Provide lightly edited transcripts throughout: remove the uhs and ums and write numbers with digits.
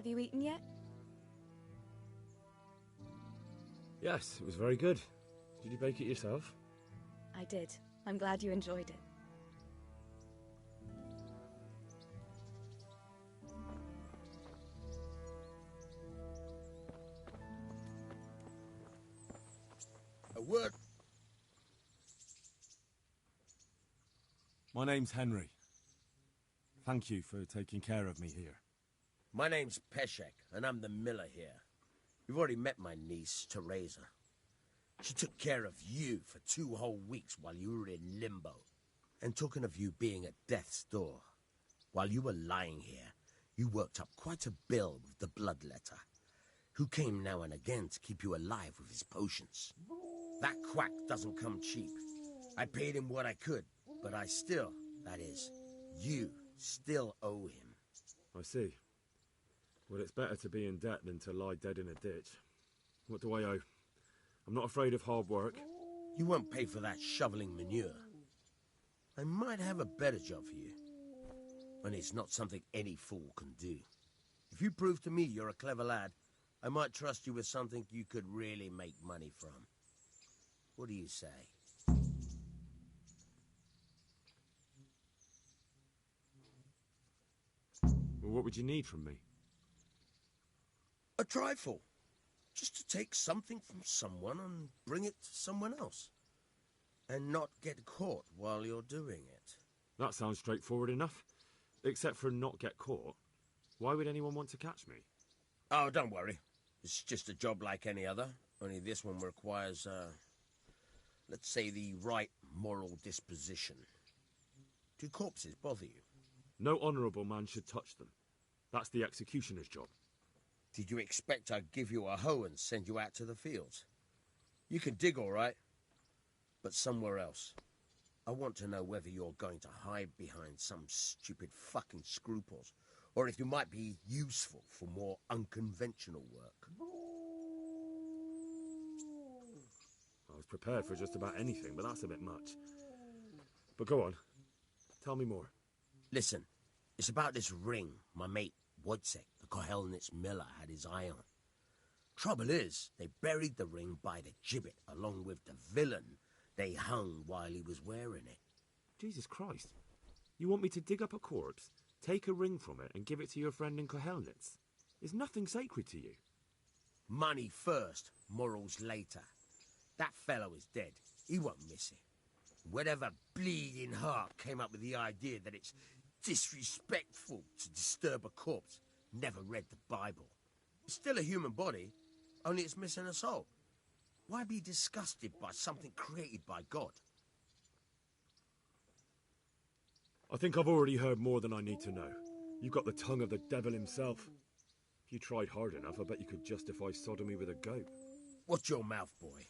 Have you eaten yet? Yes, it was very good. Did you bake it yourself? I did. I'm glad you enjoyed it. A word. My name's Henry. Thank you for taking care of me here. My name's Peshek, and I'm the miller here. You've already met my niece, Teresa. She took care of you for 2 whole weeks while you were in limbo. And talking of you being at death's door, while you were lying here, you worked up quite a bill with the bloodletter, who came now and again to keep you alive with his potions. That quack doesn't come cheap. I paid him what I could, but I still, that is, you still owe him. I see. Well, it's better to be in debt than to lie dead in a ditch. What do I owe? I'm not afraid of hard work. You won't pay for that shoveling manure. I might have a better job for you. And it's not something any fool can do. If you prove to me you're a clever lad, I might trust you with something you could really make money from. What do you say? Well, what would you need from me? A trifle. Just to take something from someone and bring it to someone else. And not get caught while you're doing it. That sounds straightforward enough. Except for not get caught. Why would anyone want to catch me? Oh, don't worry. It's just a job like any other. Only this one requires, let's say, the right moral disposition. Do corpses bother you? No honourable man should touch them. That's the executioner's job. Did you expect I'd give you a hoe and send you out to the fields? You can dig all right, but somewhere else. I want to know whether you're going to hide behind some stupid fucking scruples, or if you might be useful for more unconventional work. I was prepared for just about anything, but that's a bit much. But go on. Tell me more. Listen, it's about this ring my mate Wojciech, the Kohelnitz miller, had his eye on. Trouble is, they buried the ring by the gibbet along with the villain they hung while he was wearing it. Jesus Christ. You want me to dig up a corpse, take a ring from it, and give it to your friend in Kohelnitz? Is nothing sacred to you? Money first, morals later. That fellow is dead. He won't miss it. Whatever bleeding heart came up with the idea that it's disrespectful to disturb a corpse never read the Bible. It's still a human body, only it's missing a soul. Why be disgusted by something created by God? I think I've already heard more than I need to know. You've got the tongue of the devil himself. If you tried hard enough, I bet you could justify sodomy with a goat. Watch your mouth, boy.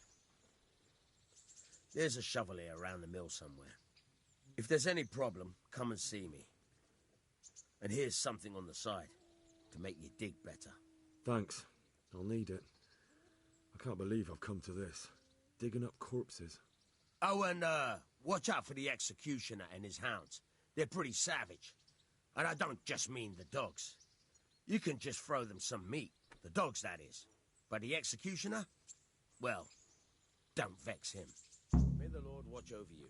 There's a shovel here around the mill somewhere. If there's any problem, come and see me. And here's something on the side to make you dig better. Thanks. I'll need it. I can't believe I've come to this. Digging up corpses. Oh, and watch out for the executioner and his hounds. They're pretty savage. And I don't just mean the dogs. You can just throw them some meat. The dogs, that is. But the executioner? Well, don't vex him. May the Lord watch over you.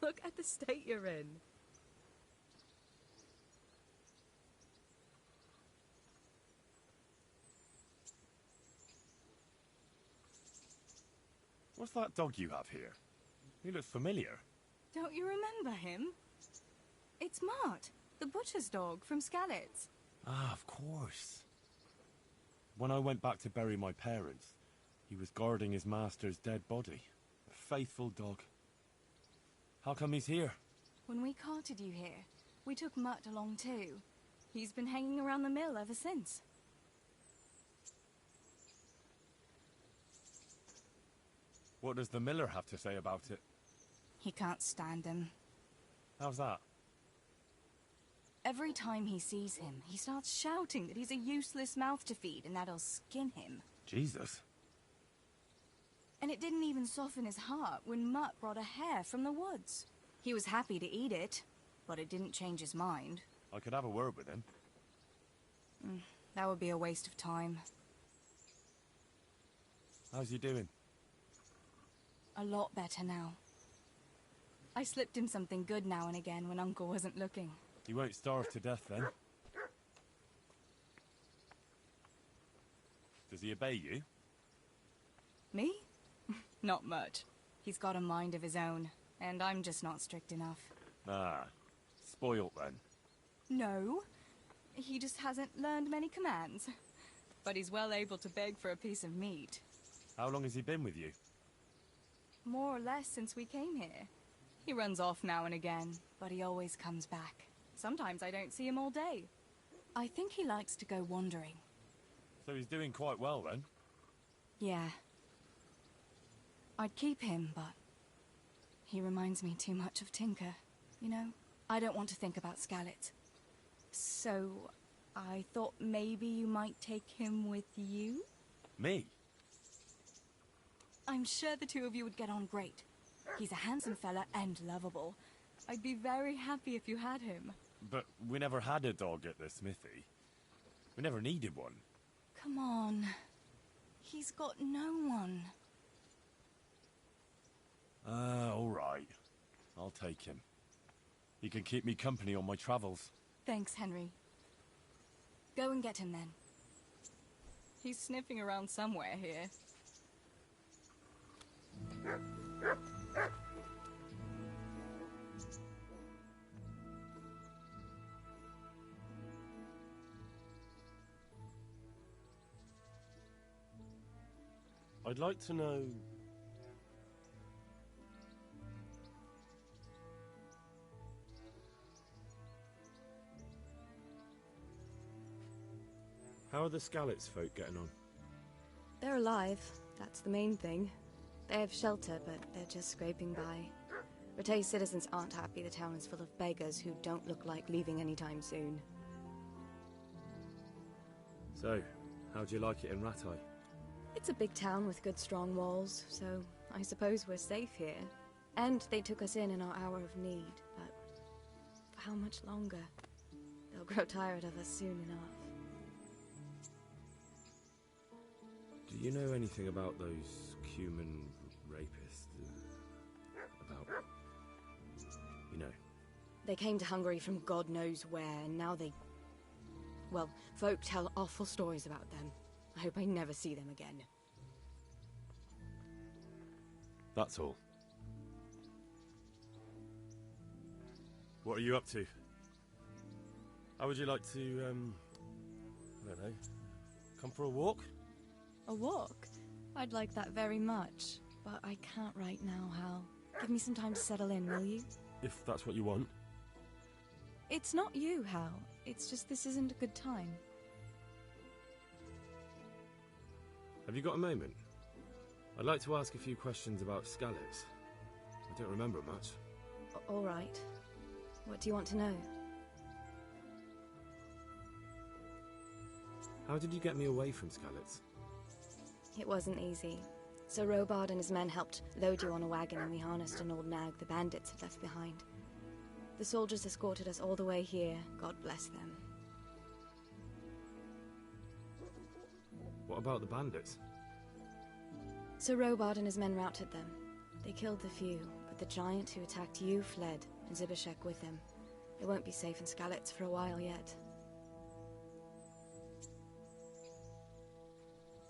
Look at the state you're in. What's that dog you have here? He looks familiar. Don't you remember him? It's Mart, the butcher's dog from Skalitz. Ah, of course. When I went back to bury my parents, he was guarding his master's dead body. A faithful dog. How come he's here? When we carted you here, we took Mutt along too. He's been hanging around the mill ever since. What does the miller have to say about it? He can't stand him. How's that? Every time he sees him, he starts shouting that he's a useless mouth to feed and that'll skin him. Jesus. And it didn't even soften his heart when Mutt brought a hare from the woods. He was happy to eat it, but it didn't change his mind. I could have a word with him. That would be a waste of time. How's he doing? A lot better now. I slipped him something good now and again when Uncle wasn't looking. He won't starve to death then. Does he obey you? Me? Not much. He's got a mind of his own, and I'm just not strict enough. Ah, spoilt then. No, he just hasn't learned many commands. But he's well able to beg for a piece of meat. How long has he been with you? More or less since we came here. He runs off now and again, but he always comes back. Sometimes I don't see him all day. I think he likes to go wandering. So he's doing quite well then? Yeah. I'd keep him, but he reminds me too much of Tinker. You know, I don't want to think about Skalitz. So I thought maybe you might take him with you? Me? I'm sure the two of you would get on great. He's a handsome fella and lovable. I'd be very happy if you had him. But we never had a dog at the smithy. We never needed one. Come on. He's got no one. All right. I'll take him. He can keep me company on my travels. Thanks, Henry. Go and get him then. He's sniffing around somewhere here. I'd like to know... How are the Skalitz folk getting on? They're alive. That's the main thing. They have shelter, but they're just scraping by. Rattay's citizens aren't happy the town is full of beggars who don't look like leaving anytime soon. So, how do you like it in Rattay? It's a big town with good strong walls, so I suppose we're safe here. And they took us in our hour of need, but for how much longer? They'll grow tired of us soon enough. Do you know anything about those human rapists? About... you know. They came to Hungary from God knows where, and now they... well, folk tell awful stories about them. I hope I never see them again. That's all. What are you up to? How would you like to, I don't know, come for a walk? A walk? I'd like that very much, but I can't right now, Hal. Give me some time to settle in, will you? If that's what you want. It's not you, Hal. It's just this isn't a good time. Have you got a moment? I'd like to ask a few questions about Skalitz. I don't remember much. All right. What do you want to know? How did you get me away from Skalitz? It wasn't easy. So Robard and his men helped load you on a wagon and we harnessed an old nag the bandits had left behind. The soldiers escorted us all the way here, God bless them. What about the bandits? So Robard and his men routed them. They killed the few, but The giant who attacked you fled, and Zibishek with him. It won't be safe in Skalitz for a while yet.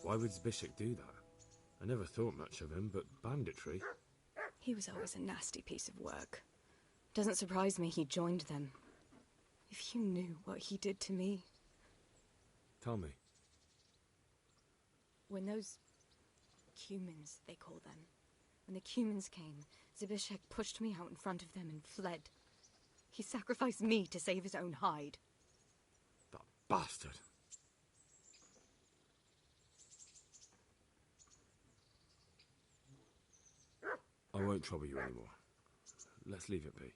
Why would Zbyszek do that? I never thought much of him, but banditry? He was always a nasty piece of work. Doesn't surprise me he joined them. If you knew what he did to me. Tell me. When those humans, they call them, when the humans came, Zbyszek pushed me out in front of them and fled. He sacrificed me to save his own hide. That bastard! I won't trouble you anymore. Let's leave it be.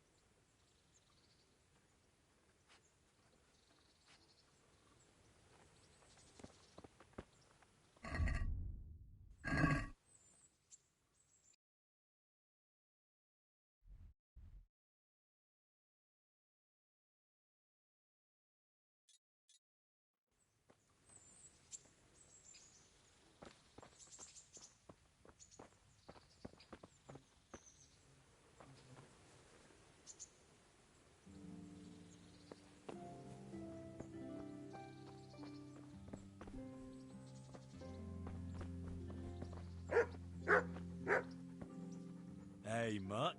Hey, Mutt.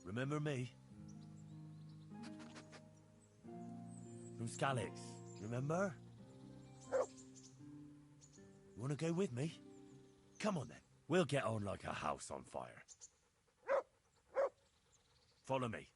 Remember me? From Skalitz, remember? Wanna go with me? Come on then. We'll get on like a house on fire. Follow me.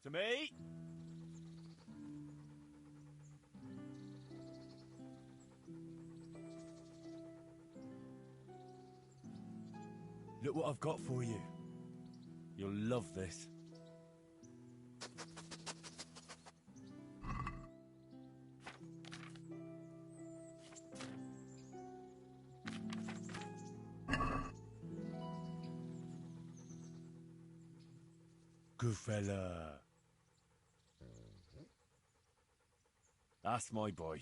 To me. Look what I've got for you. You'll love this. Good fella. That's my boy.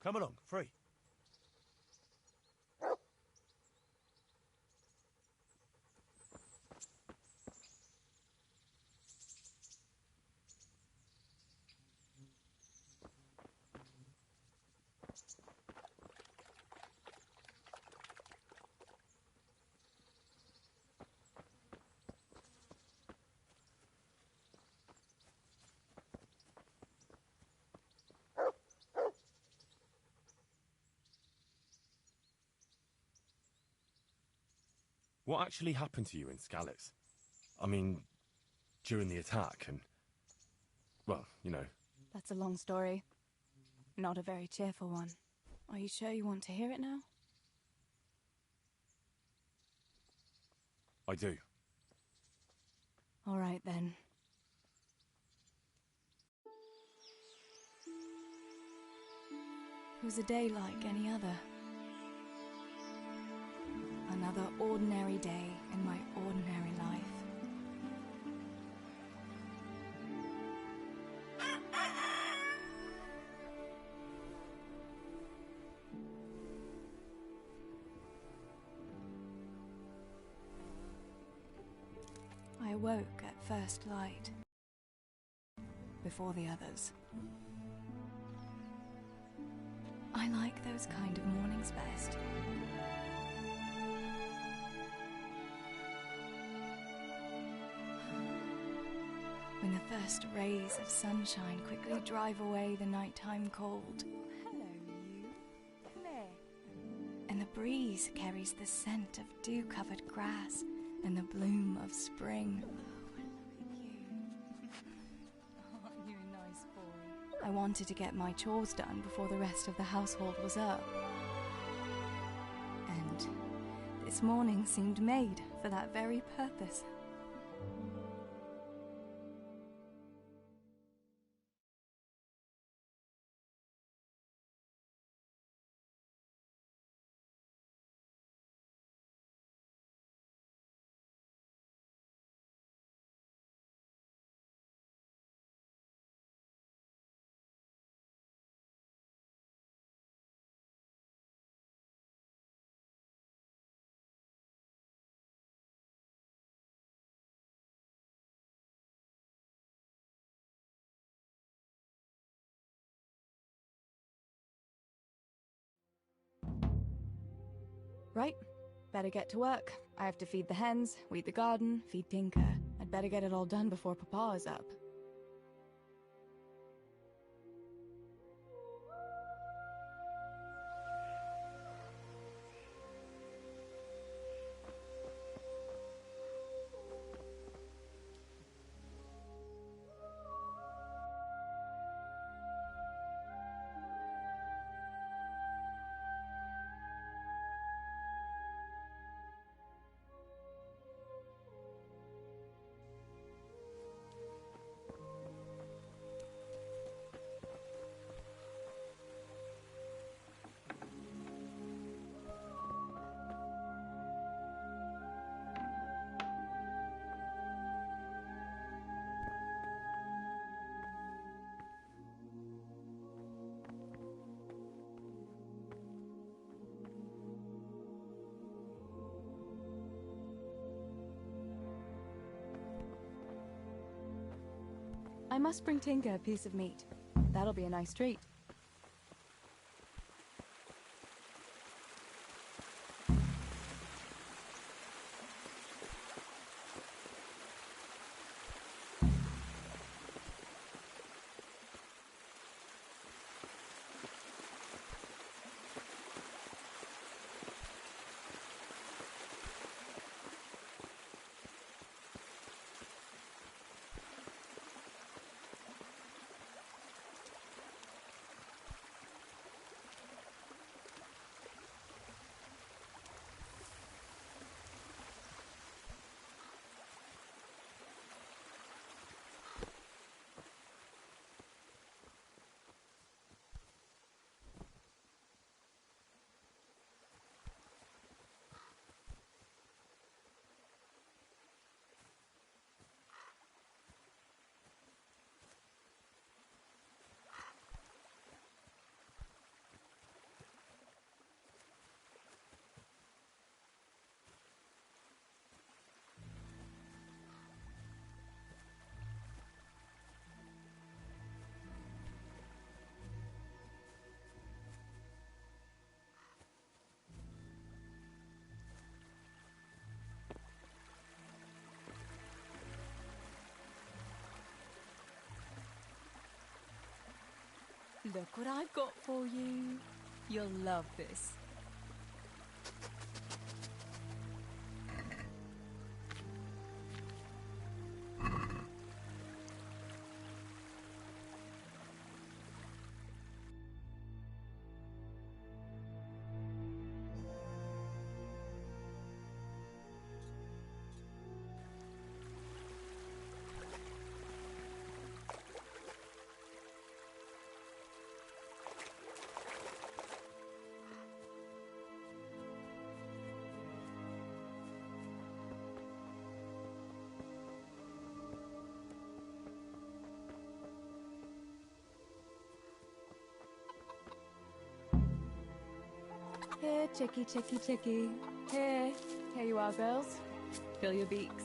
Come along, free. What actually happened to you in Skalitz? I mean, during the attack and... well, you know. That's a long story. Not a very cheerful one. Are you sure you want to hear it now? I do. All right, then. It was a day like any other. Another ordinary day in my ordinary life. I awoke at first light, before the others. I like those kind of mornings best. When the first rays of sunshine quickly drive away the nighttime cold. Hello, you. Come here. And the breeze carries the scent of dew-covered grass and the bloom of spring. Oh, look at you. Aren't you a nice boy? I wanted to get my chores done before the rest of the household was up. And this morning seemed made for that very purpose. Right, better get to work. I have to feed the hens, weed the garden, feed Tinker. I'd better get it all done before Papa is up. I must bring Tinker a piece of meat. That'll be a nice treat. Look what I've got for you. You'll love this. Here, chickie, chickie, chickie. Here. Here you are, girls. Fill your beaks.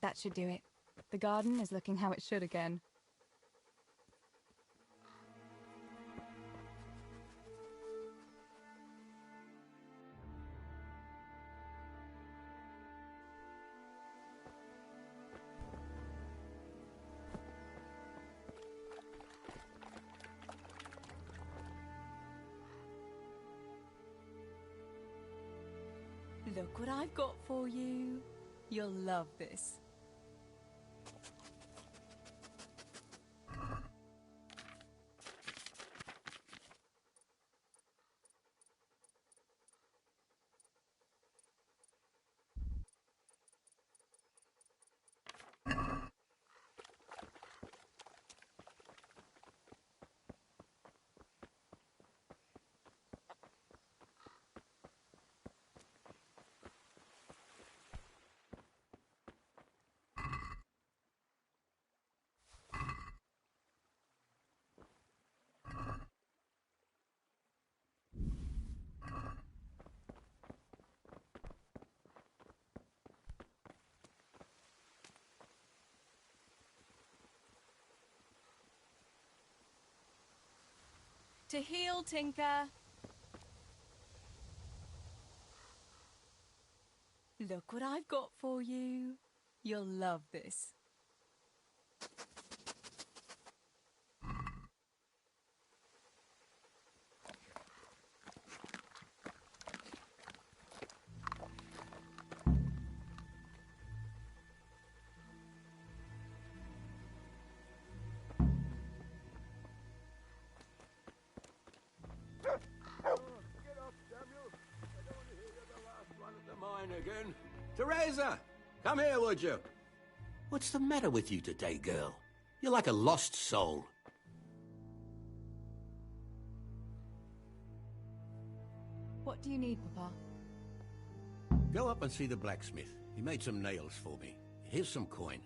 That should do it. The garden is looking how it should again. Look what I've got for you. You'll love this. To heal, Tinker. Look what I've got for you. You'll love this. Again. Teresa! Come here, would you? What's the matter with you today, girl? You're like a lost soul. What do you need, Papa? Go up and see the blacksmith. He made some nails for me. Here's some coin.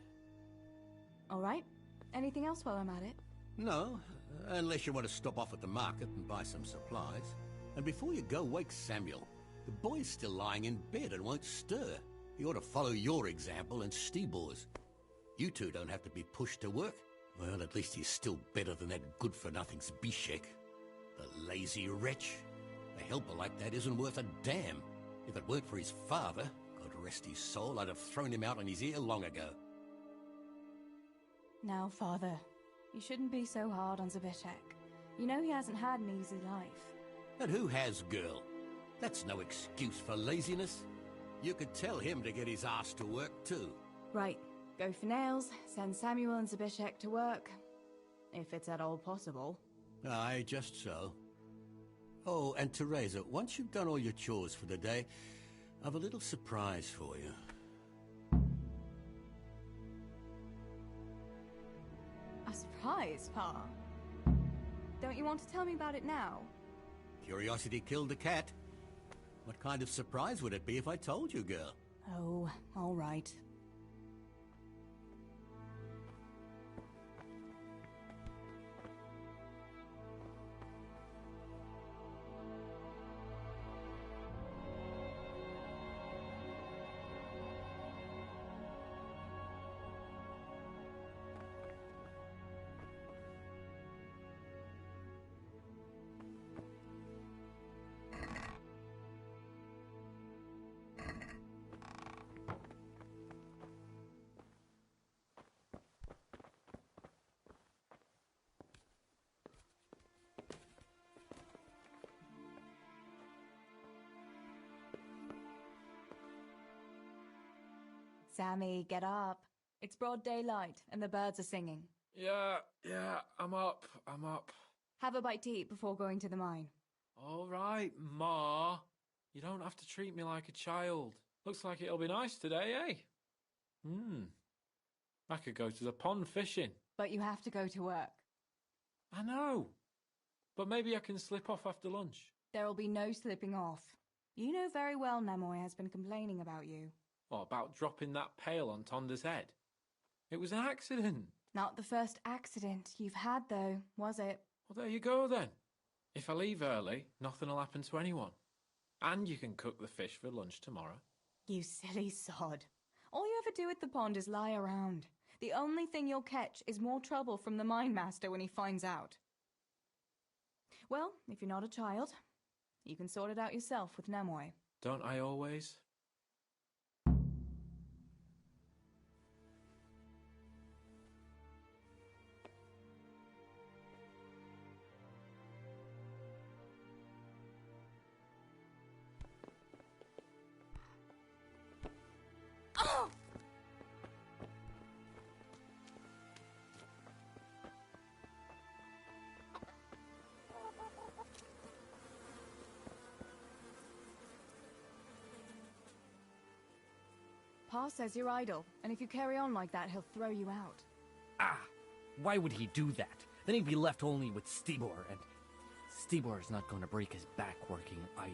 All right. Anything else while I'm at it? No, unless you want to stop off at the market and buy some supplies. And before you go, wake Samuel. The boy's still lying in bed and won't stir. He ought to follow your example and Stebor's. You two don't have to be pushed to work. Well, at least he's still better than that good-for-nothing Zbyszek. The lazy wretch. A helper like that isn't worth a damn. If it weren't for his father, God rest his soul, I'd have thrown him out on his ear long ago. Now, Father, you shouldn't be so hard on Zbyszek. You know he hasn't had an easy life. And who has, girl? That's no excuse for laziness. You could tell him to get his ass to work, too. Right. Go for nails, send Samuel and Zbyszek to work. If it's at all possible. Aye, just so. Oh, and Teresa, once you've done all your chores for the day, I've a little surprise for you. A surprise, Pa? Don't you want to tell me about it now? Curiosity killed the cat. What kind of surprise would it be if I told you, girl? Oh, all right. Sammy, get up. It's broad daylight, and the birds are singing. Yeah, I'm up. Have a bite to eat before going to the mine. All right, Ma. You don't have to treat me like a child. Looks like it'll be nice today, eh? I could go to the pond fishing. But you have to go to work. I know. But maybe I can slip off after lunch. There'll be no slipping off. You know very well Namoy has been complaining about you. What, about dropping that pail on Tonda's head? It was an accident. Not the first accident you've had, though, was it? Well, there you go, then. If I leave early, nothing will happen to anyone. And you can cook the fish for lunch tomorrow. You silly sod. All you ever do at the pond is lie around. The only thing you'll catch is more trouble from the mine master when he finds out. Well, if you're not a child, you can sort it out yourself with Nemoy. Don't I always? Pa says you're idle, and if you carry on like that, he'll throw you out. Ah! Why would he do that? Then he'd be left only with Stibor, and Stibor's not going to break his back working either.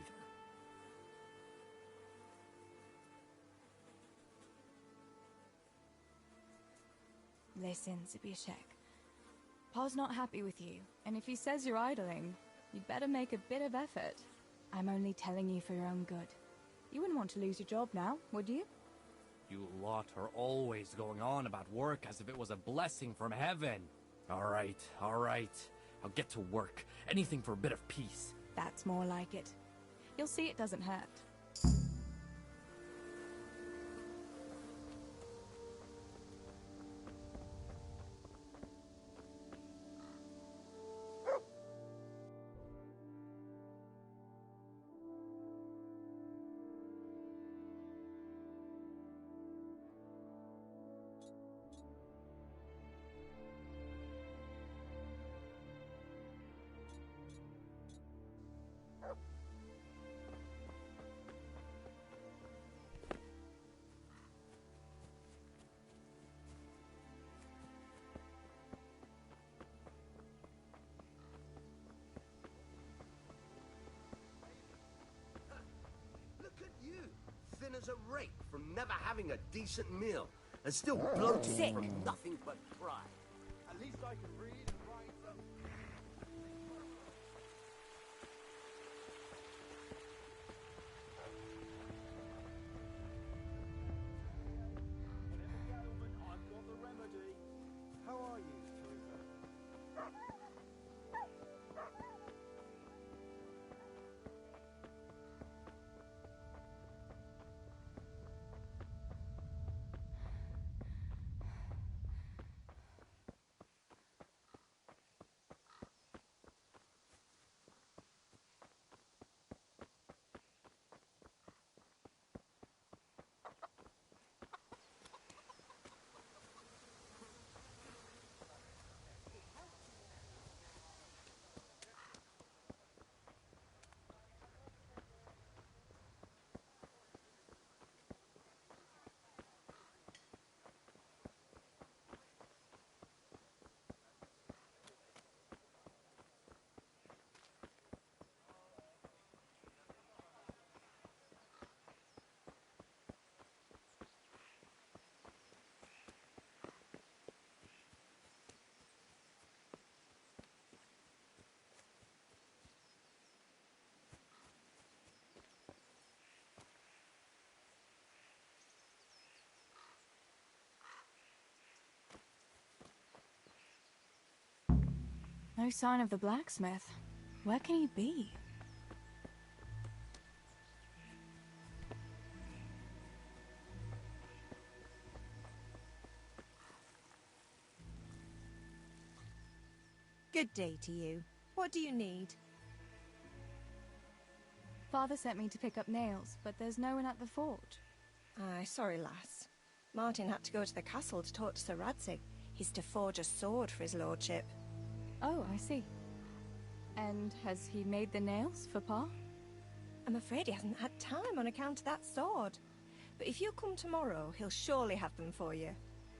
Listen, Zbyszek. Pa's not happy with you, and if he says you're idling, you'd better make a bit of effort. I'm only telling you for your own good. You wouldn't want to lose your job now, would you? You lot are always going on about work as if it was a blessing from heaven. All right. I'll get to work. Anything for a bit of peace. That's more like it. You'll see it doesn't hurt. Thin as a rake from never having a decent meal, and still bloating from nothing but pride. At least I can read and write some... Whatever the ailment, I've got the remedy. How are you, Teresa? No sign of the blacksmith. Where can he be? Good day to you. What do you need? Father sent me to pick up nails, but there's no one at the forge. Aye, sorry, lass. Martin had to go to the castle to talk to Sir Radzig. He's to forge a sword for his lordship. Oh, I see. And has he made the nails for Pa? I'm afraid he hasn't had time on account of that sword. But if you come tomorrow, he'll surely have them for you.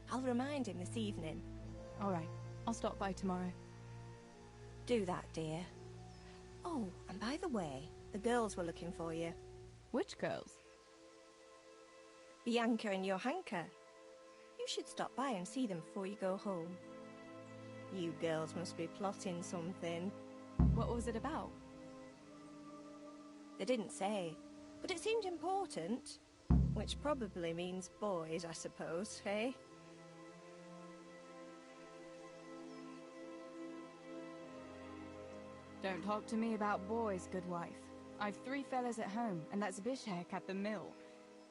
I'll remind him this evening. All right, I'll stop by tomorrow. Do that, dear. Oh, and by the way, the girls were looking for you. Which girls? Bianca and Johanka. You should stop by and see them before you go home. You girls must be plotting something. What was it about? They didn't say, but it seemed important. Which probably means boys, I suppose, eh? Don't talk to me about boys, good wife. I've 3 fellas at home, and that's Bishek at the mill.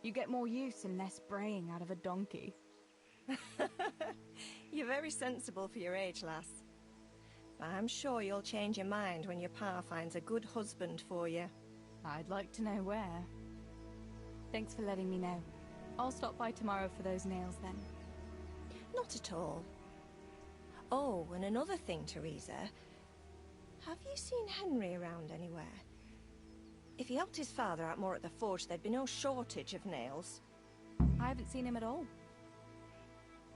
You get more use and less braying out of a donkey. You're very sensible for your age, lass. I'm sure you'll change your mind when your pa finds a good husband for you. I'd like to know where. Thanks for letting me know. I'll stop by tomorrow for those nails then. Not at all. Oh, and another thing, Teresa. Have you seen Henry around anywhere? If he helped his father out more at the forge, there'd be no shortage of nails. I haven't seen him at all.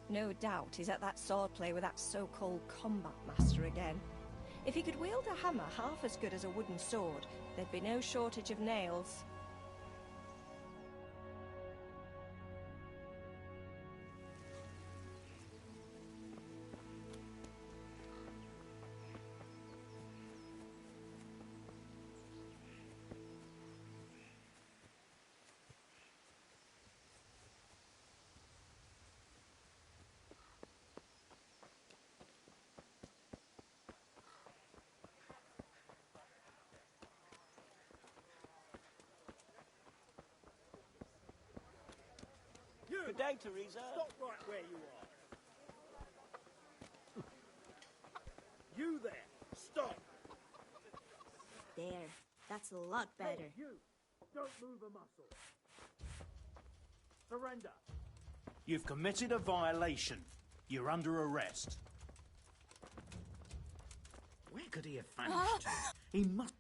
No doubt he's at that swordplay with that so-called combat master again. If he could wield a hammer half as good as a wooden sword, there'd be no shortage of nails. Good day, Teresa. Stop right where you are. You there, stop. There, that's a lot better. Hey, you, don't move a muscle. Surrender. You've committed a violation. You're under arrest. Where could he have vanished to? He must...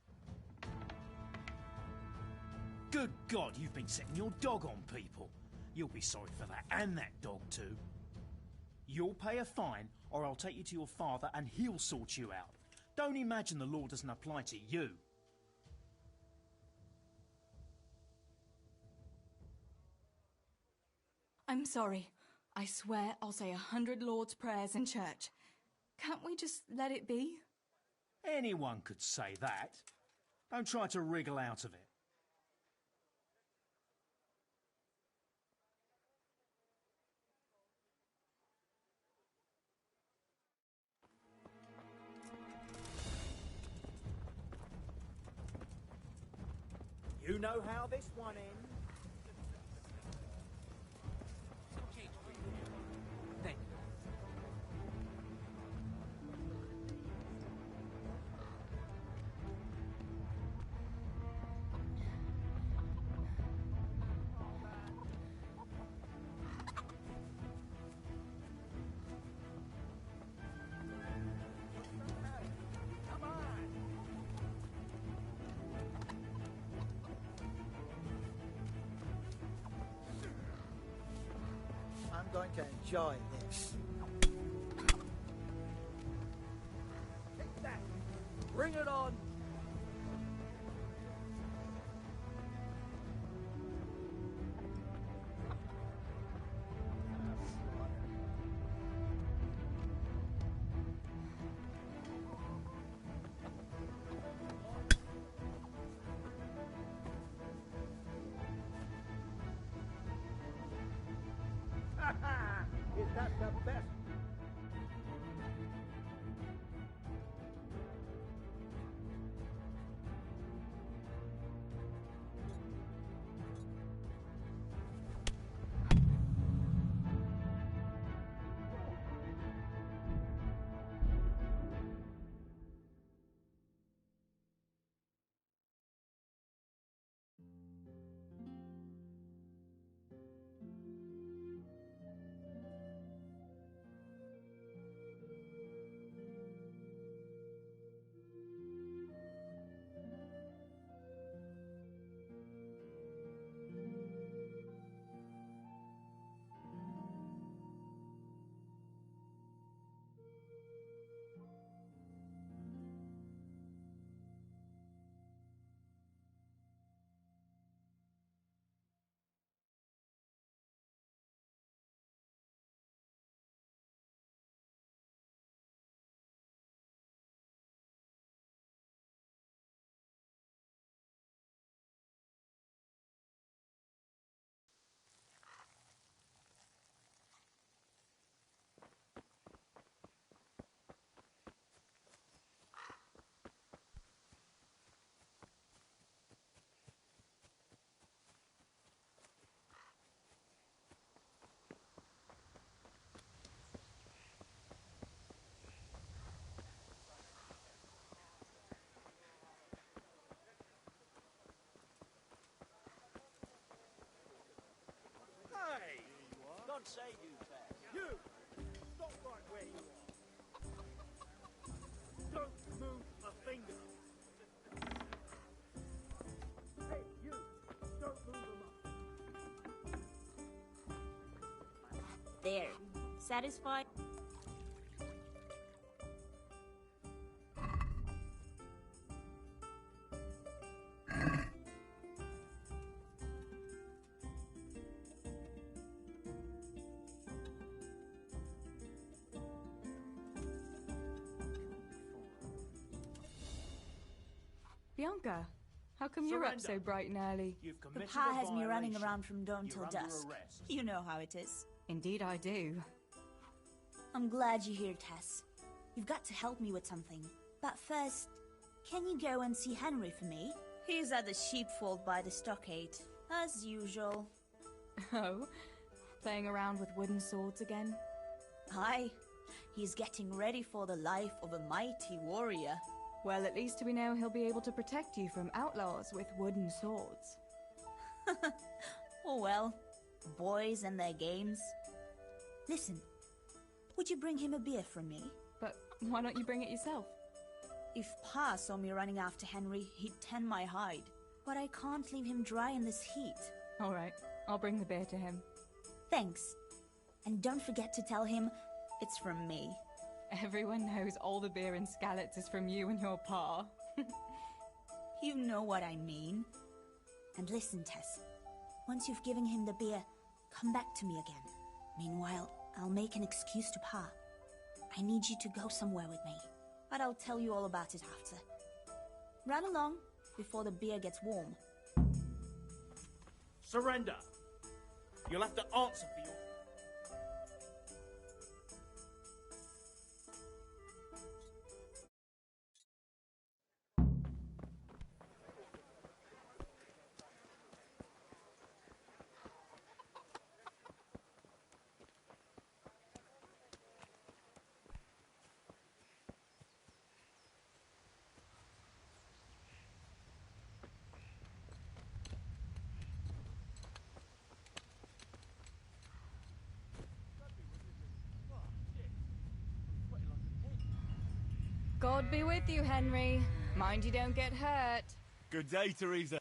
Good God, you've been setting your dog on people. You'll be sorry for that, and that dog too. You'll pay a fine, or I'll take you to your father and he'll sort you out. Don't imagine the law doesn't apply to you. I'm sorry. I swear I'll say 100 Lord's prayers in church. Can't we just let it be? Anyone could say that. Don't try to wriggle out of it. You know how this one ends. I'm going to enjoy this. Take that! Bring it on! Is that the best? can't save you, Ted. You! Stop right where you are. Don't move a finger. Hey, you! Don't move them up. There. Satisfied? Bianca, how come you're up so bright and early? Papa has me running around from dawn till dusk. You know how it is. Indeed I do. I'm glad you're here, Tess. You've got to help me with something. But first, can you go and see Henry for me? He's at the sheepfold by the stockade, as usual. Oh? Playing around with wooden swords again? Aye. He's getting ready for the life of a mighty warrior. Well, at least we know he'll be able to protect you from outlaws with wooden swords. Oh well, boys and their games. Listen, would you bring him a beer from me? But why don't you bring it yourself? If Pa saw me running after Henry, he'd tan my hide. But I can't leave him dry in this heat. All right, I'll bring the beer to him. Thanks. And don't forget to tell him it's from me. Everyone knows all the beer in Skalitz is from you and your pa. You know what I mean. And listen, Tess. Once you've given him the beer, come back to me again. Meanwhile, I'll make an excuse to Pa. I need you to go somewhere with me. But I'll tell you all about it after. Run along before the beer gets warm. Surrender! You'll have to answer for your... God be with you, Henry. Mind you don't get hurt. Good day, Teresa.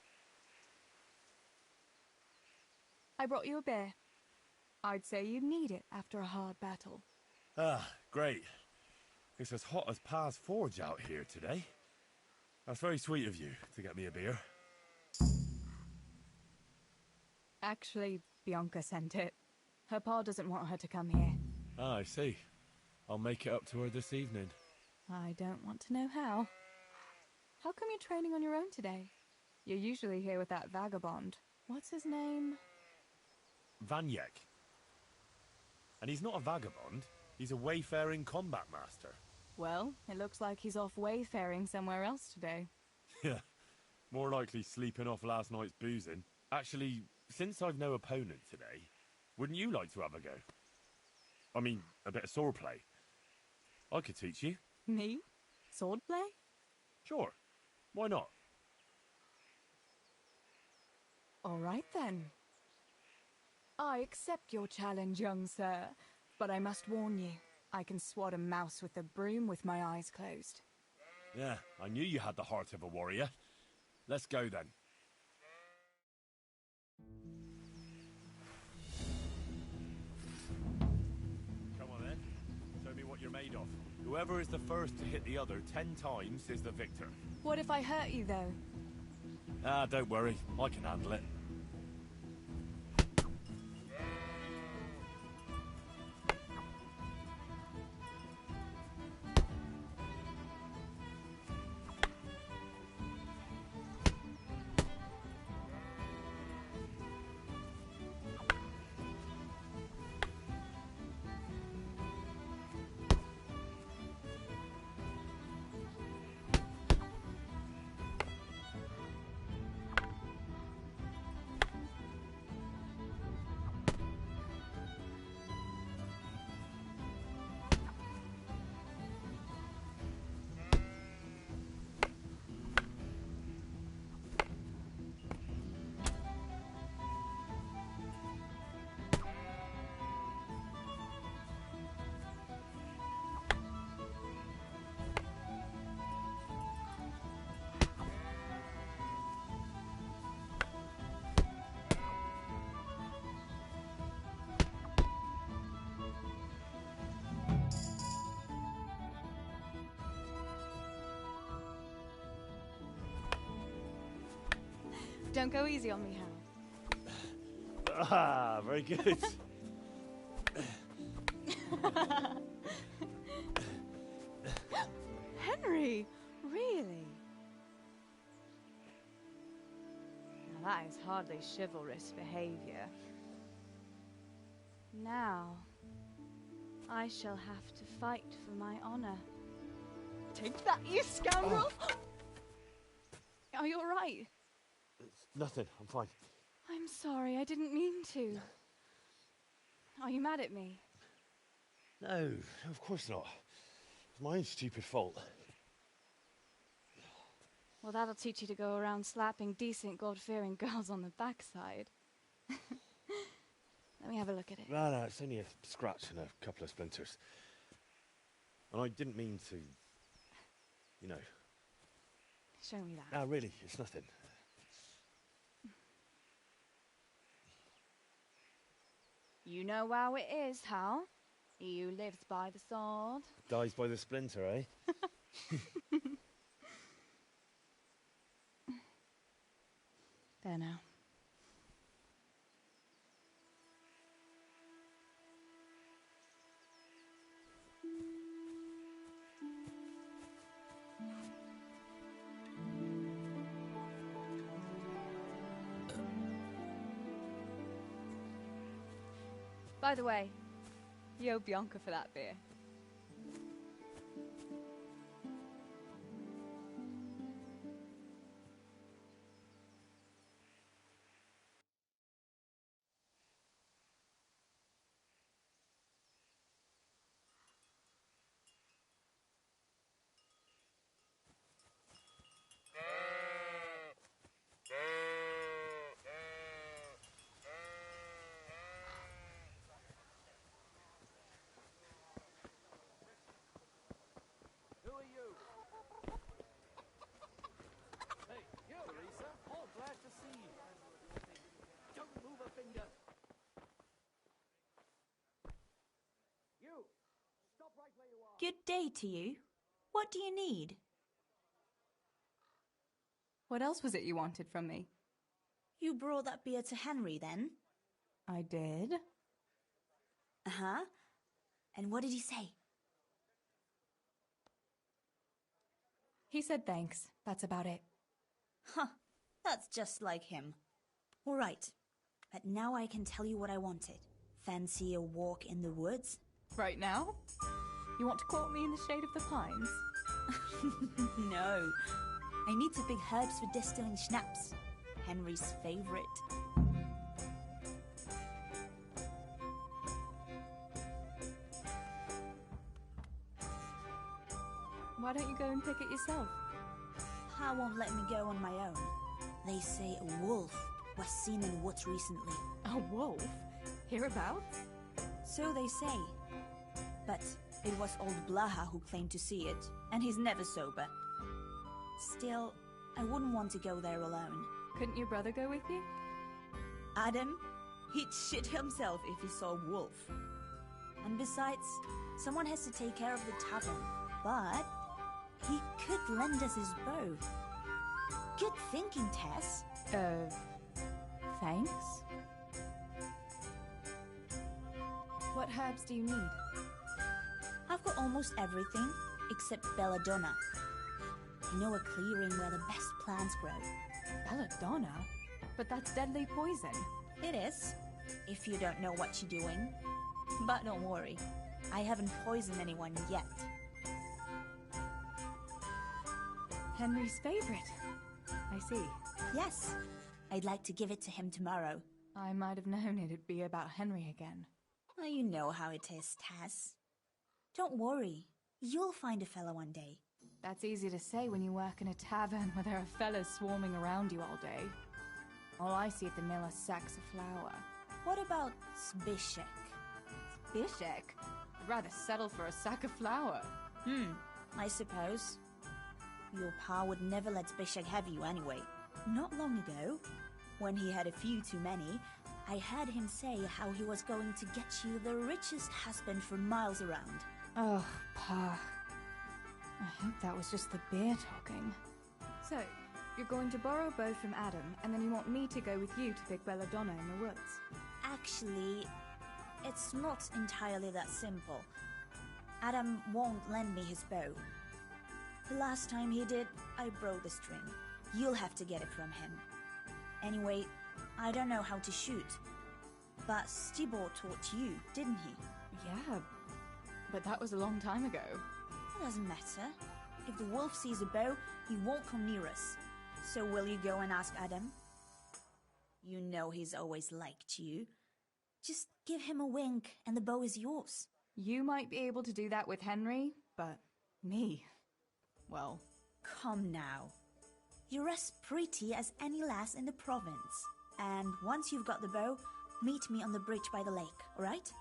I brought you a beer. I'd say you need it after a hard battle. Ah, great. It's as hot as Pa's forge out here today. That's very sweet of you to get me a beer. Actually, Bianca sent it. Her pa doesn't want her to come here. Ah, I see. I'll make it up to her this evening. I don't want to know how. How come you're training on your own today? You're usually here with that vagabond. What's his name? Vanyek. And he's not a vagabond. He's a wayfaring combat master. Well, it looks like he's off wayfaring somewhere else today. Yeah, more likely sleeping off last night's boozing. Actually, since I've no opponent today, wouldn't you like to have a go? I mean, a bit of swordplay. I could teach you. Me? Swordplay? Sure. Why not? All right then. I accept your challenge, young sir, but I must warn you, I can swat a mouse with a broom with my eyes closed. Yeah, I knew you had the heart of a warrior. Let's go then. Come on then. Show me what you're made of. Whoever is the first to hit the other 10 times is the victor. What if I hurt you, though? Ah, don't worry. I can handle it. Don't go easy on me, Hal. Ah, very good. Henry, really? Now that is hardly chivalrous behavior. Now, I shall have to fight for my honor. Take that, you scoundrel! Are you alright? It's nothing, I'm fine. I'm sorry, I didn't mean to. Are you mad at me? No, of course not. It's my own stupid fault. Well, that'll teach you to go around slapping decent, God-fearing girls on the backside. Let me have a look at it. No, it's only a scratch and a couple of splinters. And I didn't mean to, you know. Show me that. No, really, it's nothing. You know how it is, Hal. He who lives by the sword Dies by the splinter, eh? There now. By the way, you owe Bianca for that beer. Good day to you. What do you need? What else was it you wanted from me? You brought that beer to Henry, then? I did. Uh-huh. And what did he say? He said thanks. That's about it. Huh. That's just like him. All right. But now I can tell you what I wanted. Fancy a walk in the woods? Right now? You want to court me in the shade of the pines? No. I need to pick herbs for distilling schnapps. Henry's favorite. Why don't you go and pick it yourself? Pa won't let me go on my own. They say a wolf was seen in the woods recently. A wolf? Hereabouts? So they say. But it was old Blaha who claimed to see it, and he's never sober. Still, I wouldn't want to go there alone. Couldn't your brother go with you? Adam? He'd shit himself if he saw a wolf. And besides, someone has to take care of the tavern. But he could lend us his bow. Good thinking, Tess. Thanks? What herbs do you need? I've got almost everything, except belladonna. I know a clearing where the best plants grow. Belladonna? But that's deadly poison. It is, if you don't know what you're doing. But don't worry, I haven't poisoned anyone yet. Henry's favorite. I see. Yes, I'd like to give it to him tomorrow. I might have known it'd be about Henry again. Well, you know how it is, Tess. Don't worry, you'll find a fella one day. That's easy to say when you work in a tavern where there are fellas swarming around you all day. All I see at the mill are sacks of flour. What about Zbyszek? Zbyszek? I'd rather settle for a sack of flour. I suppose. Your pa would never let Zbyszek have you anyway. Not long ago, when he had a few too many, I heard him say how he was going to get you the richest husband for miles around. Oh, Pa. I hope that was just the beer talking. So, You're going to borrow bow from Adam, and then you want me to go with you to pick belladonna in the woods. Actually, it's not entirely that simple. Adam won't lend me his bow. The last time he did, I broke the string. You'll have to get it from him. Anyway, I don't know how to shoot. But Stibor taught you, didn't he? Yeah, but that was a long time ago. It doesn't matter. If the wolf sees a bow, he won't come near us. So will you go and ask Adam? You know he's always liked you. Just give him a wink and the bow is yours. You might be able to do that with Henry, but me, well... Come now. You're as pretty as any lass in the province. And once you've got the bow, meet me on the bridge by the lake, alright?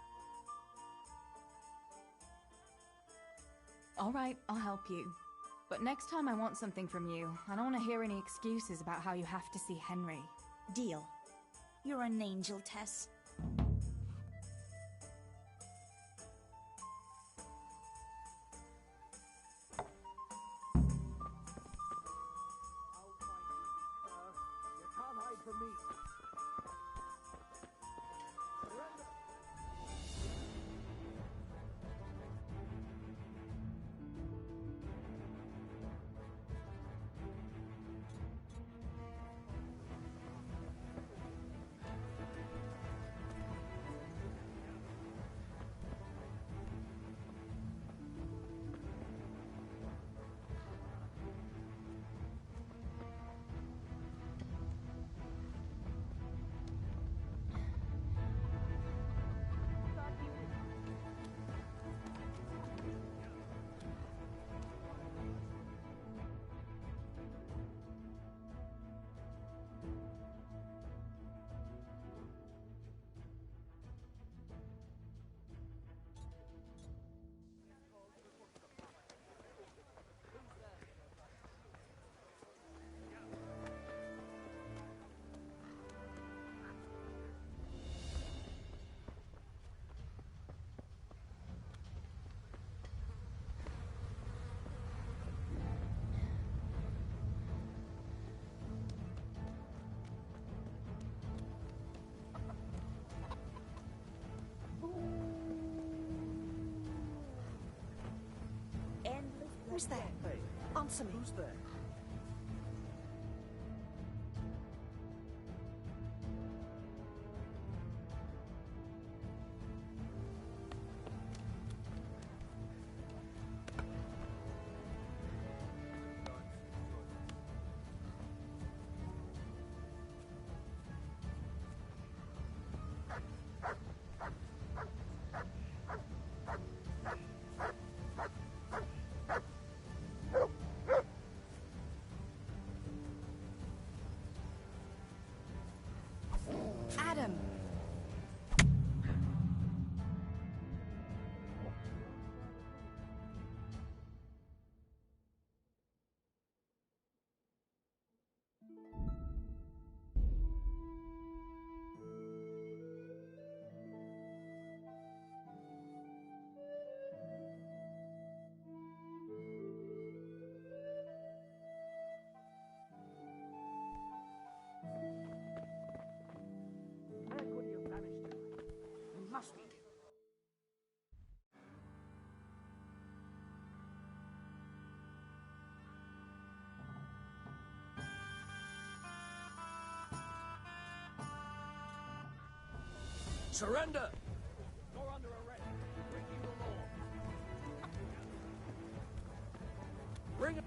Alright, I'll help you. But next time I want something from you. I don't want to hear any excuses about how you have to see Henry. Deal. You're an angel, Tess. You can't hide from me. Surrender. Who's there? Hey, Answer me. who's there? Adam! Where could you have vanished to? You must be. Surrender! You're under arrest. Breaking the law. Bring it!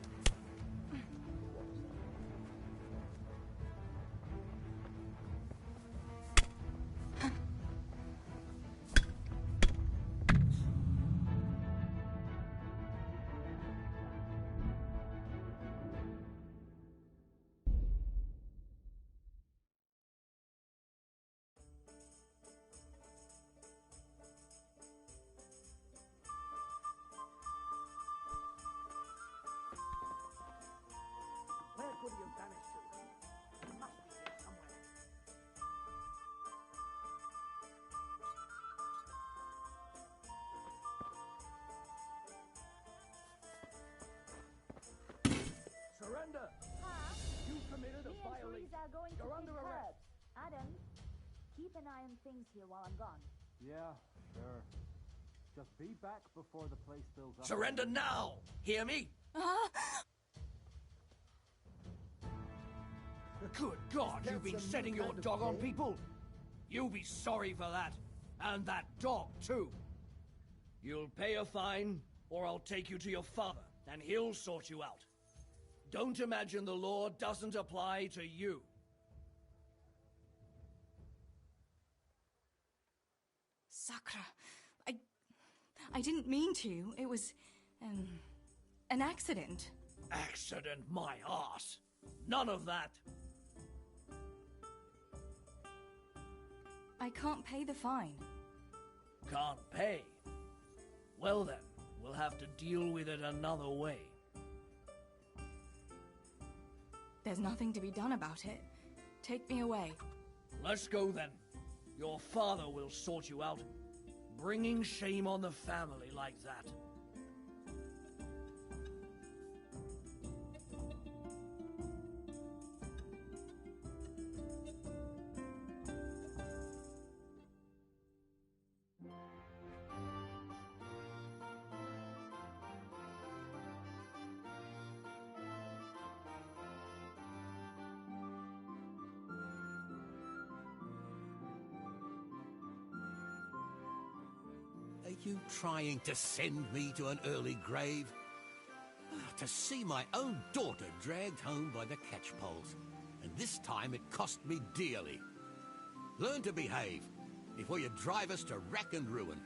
committed a violation. are going You're to under take arrest. herbs. Adam, keep an eye on things here while I'm gone. Yeah, sure. Just be back before the place fills up. Surrender now! Hear me? Good God, you've been setting your dog on people? You'll be sorry for that. And that dog, too. You'll pay a fine, or I'll take you to your father, and he'll sort you out. Don't imagine the law doesn't apply to you. Sakura, I didn't mean to. It was, an accident. Accident, my arse. None of that. I can't pay the fine. Can't pay? Well then, we'll have to deal with it another way. There's nothing to be done about it. Take me away. Let's go then. Your father will sort you out. Bringing shame on the family like that. Are you trying to send me to an early grave? To see my own daughter dragged home by the catchpoles. And this time it cost me dearly. Learn to behave before you drive us to rack and ruin.